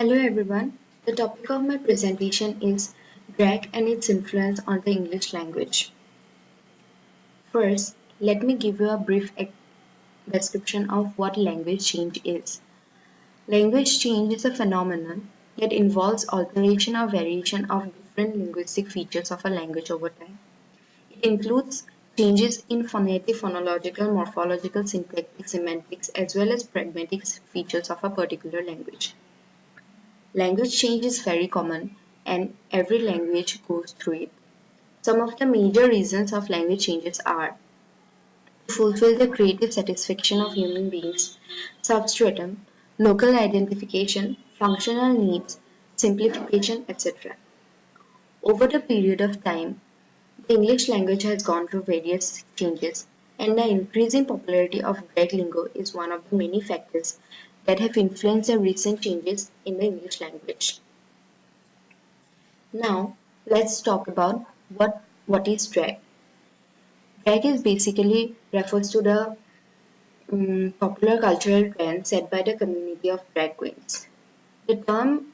Hello everyone. The topic of my presentation is drag and its influence on the English language. First, let me give you a brief description of what language change is. Language change is a phenomenon that involves alteration or variation of different linguistic features of a language over time. It includes changes in phonetic, phonological, morphological, syntactic, semantics, as well as pragmatic features of a particular language. Language change is very common and every language goes through it. Some of the major reasons of language changes are to fulfill the creative satisfaction of human beings, substratum, local identification, functional needs, simplification, etc. Over the period of time, the English language has gone through various changes, and the increasing popularity of Greek lingo is one of the many factors that have influenced the recent changes in the English language. Now, let's talk about what is drag. Drag is basically refers to the popular cultural trend set by the community of drag queens. The term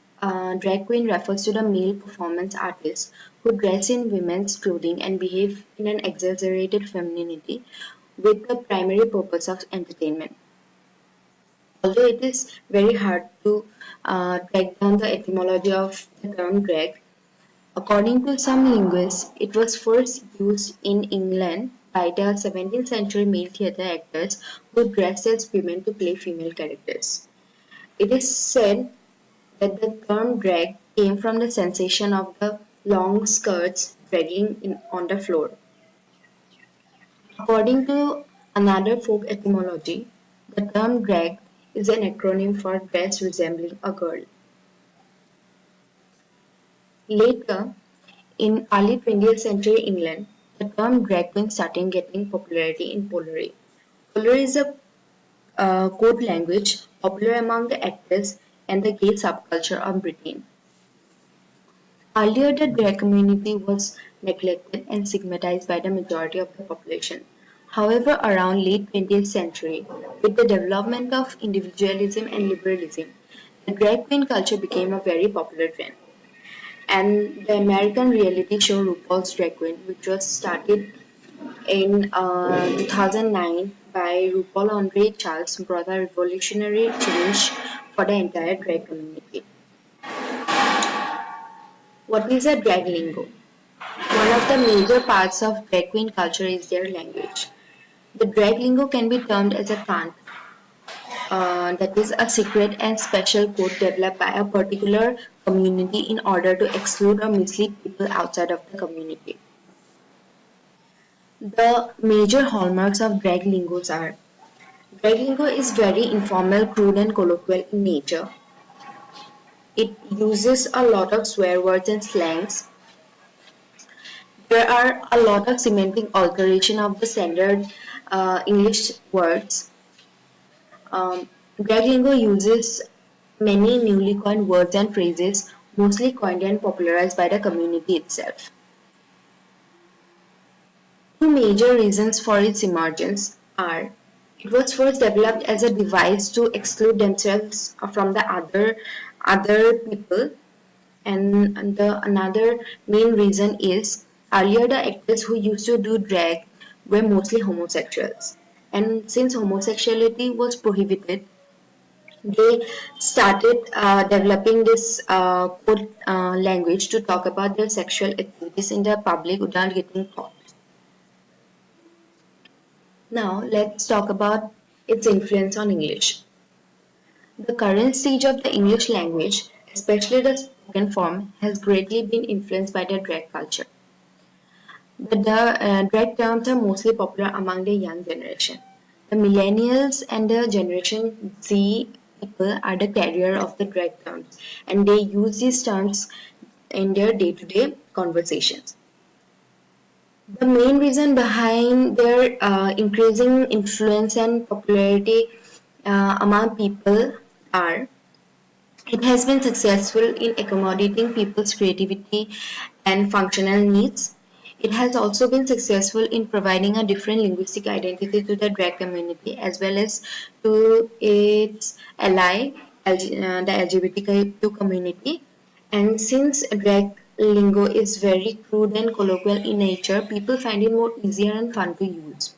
drag queen refers to the male performance artists who dress in women's clothing and behave in an exaggerated femininity with the primary purpose of entertainment. Although it is very hard to track down the etymology of the term drag, according to some linguists, it was first used in England by the 17th century male theatre actors who dressed as women to play female characters. It is said that the term drag came from the sensation of the long skirts dragging on the floor. According to another folk etymology, the term drag is an acronym for dress resembling a girl. Later, in early 20th century England, the term drag queen started getting popularity in Polari. Polari is a code language popular among the actors and the gay subculture of Britain. Earlier, the drag community was neglected and stigmatized by the majority of the population. However, around late 20th century, with the development of individualism and liberalism, the drag queen culture became a very popular trend. And the American reality show RuPaul's Drag Queen, which was started in 2009 by RuPaul Andre Charles, brought a revolutionary change for the entire drag community. What is a drag lingo? One of the major parts of drag queen culture is their language. The drag lingo can be termed as a cant, that is a secret and special code developed by a particular community in order to exclude or mislead people outside of the community. The major hallmarks of drag lingos are: drag lingo is very informal, crude, and colloquial in nature. It uses a lot of swear words and slangs. There are a lot of semantic alteration of the standard English words. Drag lingo uses many newly coined words and phrases, mostly coined and popularized by the community itself. Two major reasons for its emergence are: it was first developed as a device to exclude themselves from the other people, and the another main reason is earlier the actors who used to do drag were mostly homosexuals, and since homosexuality was prohibited, they started developing this code language to talk about their sexual activities in the public without getting caught. Now let's talk about its influence on English. The current stage of the English language, especially the spoken form, has greatly been influenced by the drag culture. The drag terms are mostly popular among the young generation. The millennials and the generation Z people are the carrier of the drag terms, and they use these terms in their day-to-day conversations. The main reason behind their increasing influence and popularity among people are: it has been successful in accommodating people's creativity and functional needs. It has also been successful in providing a different linguistic identity to the drag community as well as to its ally the LGBTQ community. And since drag lingo is very crude and colloquial in nature, people find it more easier and fun to use.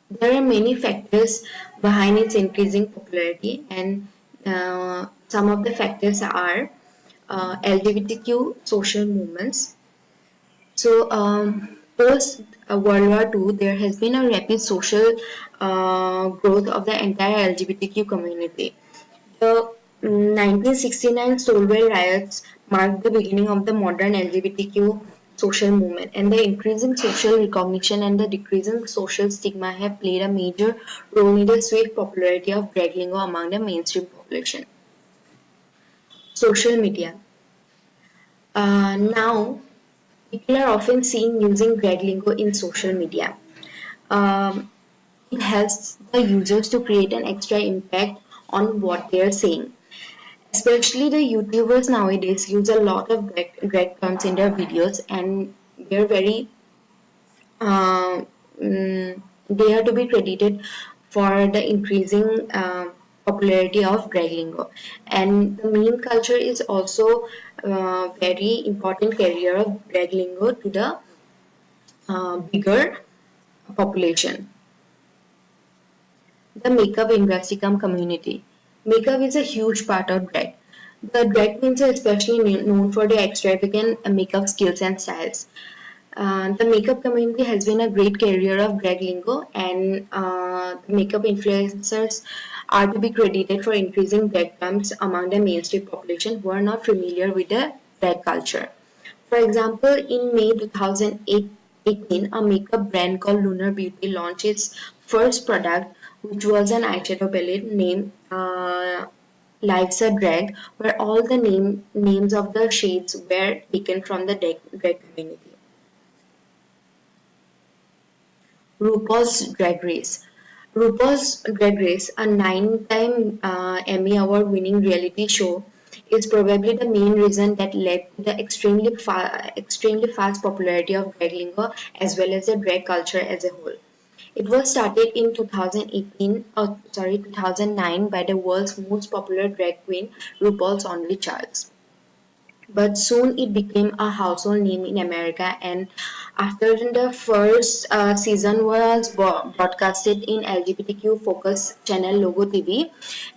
There are many factors behind its increasing popularity, and some of the factors are LGBTQ social movements. So, post World War II, there has been a rapid social growth of the entire LGBTQ community. The 1969 Stonewall riots marked the beginning of the modern LGBTQ social movement, and the increasing social recognition and the decreasing social stigma have played a major role in the swift popularity of drag lingo among the mainstream population. Social media. Now, people are often seen using drag lingo in social media. Um, it helps the users to create an extra impact on what they are saying. Especially the YouTubers nowadays use a lot of drag terms in their videos, and they're very uh, they are to be credited for the increasing popularity of drag lingo. And the meme culture is also very important carrier of drag lingo to the bigger population. The makeup industry come community. Makeup is a huge part of drag. The drag queens are especially known for their extravagant makeup skills and styles. The makeup community has been a great carrier of drag lingo, and makeup influencers are to be credited for increasing drag terms among the mainstream population who are not familiar with the drag culture. For example, in May 2018, a makeup brand called Lunar Beauty launched its first product, which was an eyeshadow palette named Life's a Drag, where all the names of the shades were taken from the drag community. RuPaul's Drag Race. RuPaul's Drag Race, a nine-time Emmy Award-winning reality show, is probably the main reason that led to the extremely fast popularity of drag lingo as well as the drag culture as a whole. It was started in 2009 by the world's most popular drag queen, RuPaul's Only Charles. But soon it became a household name in America, and after the first season was broadcasted in LGBTQ focused channel Logo TV,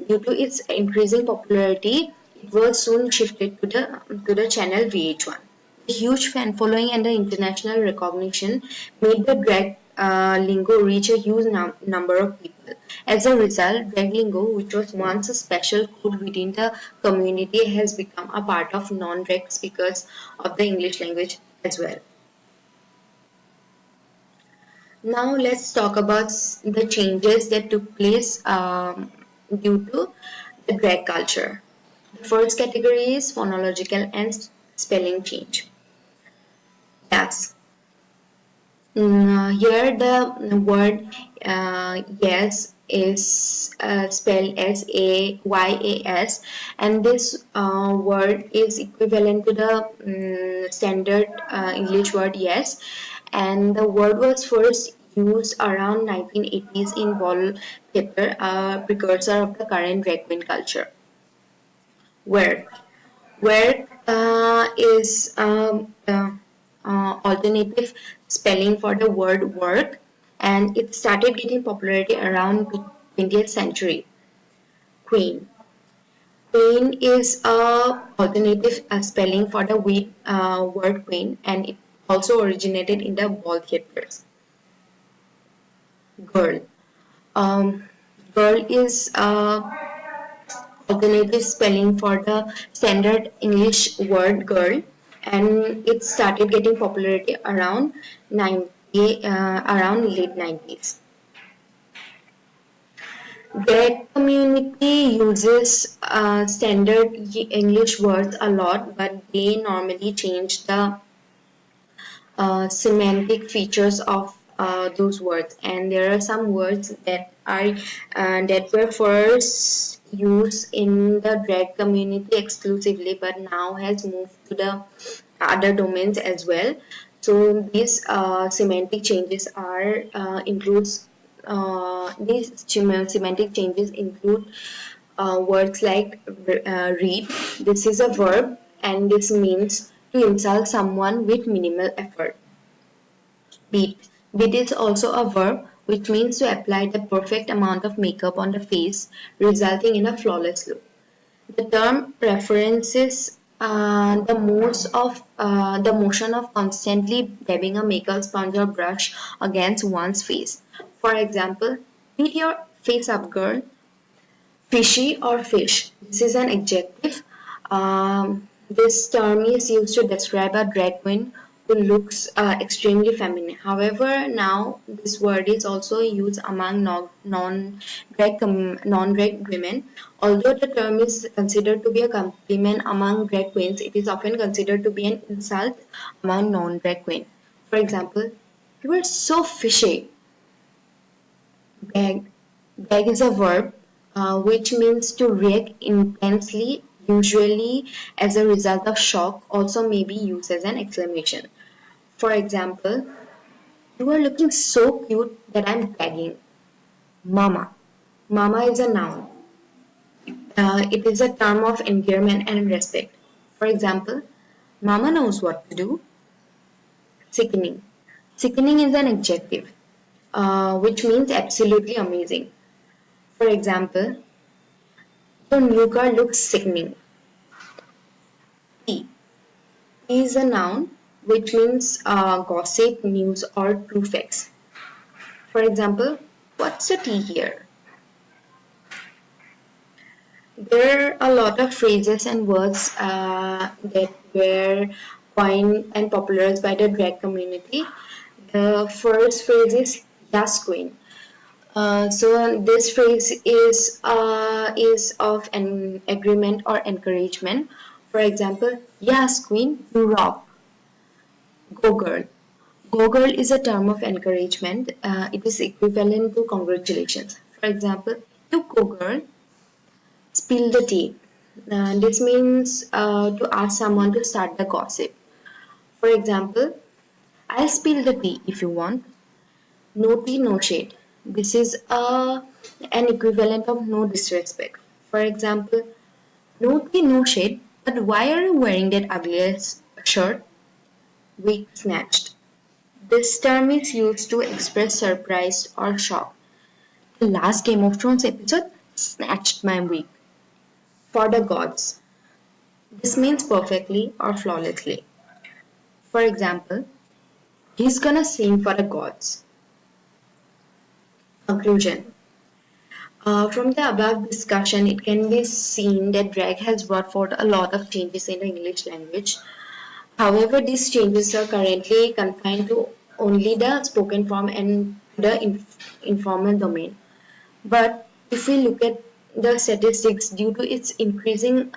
due to its increasing popularity, it was soon shifted to the channel VH1. The huge fan following and the international recognition made the drag lingo reach a huge number of people. As a result, drag lingo, which was once a special code within the community, has become a part of non-drag speakers of the English language as well. Now let's talk about the changes that took place due to the drag culture. The first category is phonological and spelling change. Yes, here the word yes is spelled as AYAS, and this word is equivalent to the standard English word yes, and the word was first used around 1980s in wallpaper, a precursor of the current drag queen culture. Where Work is alternative spelling for the word work, and it started getting popularity around 20th century. Queen. Queen is a alternative spelling for the word queen, and it also originated in the wallpapers. Girl. Um, girl is alternative spelling for the standard English word girl, and it started getting popularity around 90 around late 90s. Their community uses standard English words a lot, but they normally change the semantic features of those words, and there are some words that were first used in the drag community exclusively but now has moved to the other domains as well. So these semantic changes are includes These semantic changes include words like read. This is a verb and this means to insult someone with minimal effort. Beat. Beat is also a verb which means to apply the perfect amount of makeup on the face, resulting in a flawless look. The term references the motion of constantly dabbing a makeup sponge or brush against one's face. For example, beat your face up, girl. Fishy or fish. This is an adjective. This term is used to describe a drag queen who looks extremely feminine. However, now this word is also used among non-drag women. Although the term is considered to be a compliment among drag queens, it is often considered to be an insult among non-drag queens. For example, you are so fishy. Beg. Beg is a verb which means to react intensely, usually as a result of shock, also may be used as an exclamation. For example, you are looking so cute that I'm begging. Mama. Mama is a noun. It is a term of endearment and respect. For example, Mama knows what to do. Sickening. Sickening is an adjective which means absolutely amazing. For example, your new car looks sickening. Tea. Tea is a noun which means gossip, news, or true facts. For example, what's the tea here? There are a lot of phrases and words that were coined and popularized by the drag community. The first phrase is "Yes, Queen." So this phrase is of an agreement or encouragement. For example, "Yes, Queen, you rock." Go girl. Go girl is a term of encouragement. It is equivalent to congratulations. For example, you go girl, spill the tea. This means to ask someone to start the gossip. For example, I'll spill the tea if you want. No tea, no shade. This is an equivalent of no disrespect. For example, no tea, no shade, but why are you wearing that ugliest shirt? Wig snatched. This term is used to express surprise or shock. The last Game of Thrones episode snatched my wig. For the gods. This means perfectly or flawlessly. For example, he's gonna sing for the gods. Conclusion. From the above discussion, it can be seen that drag has brought forth a lot of changes in the English language. However, these changes are currently confined to only the spoken form and the informal domain. But if we look at the statistics, due to its increasing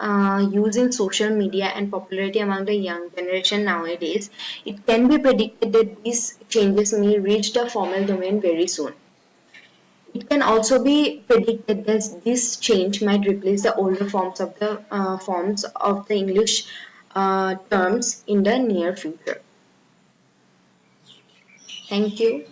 use in social media and popularity among the young generation nowadays, it can be predicted that these changes may reach the formal domain very soon. It can also be predicted that this change might replace the older forms of the English terms in the near future. Thank you.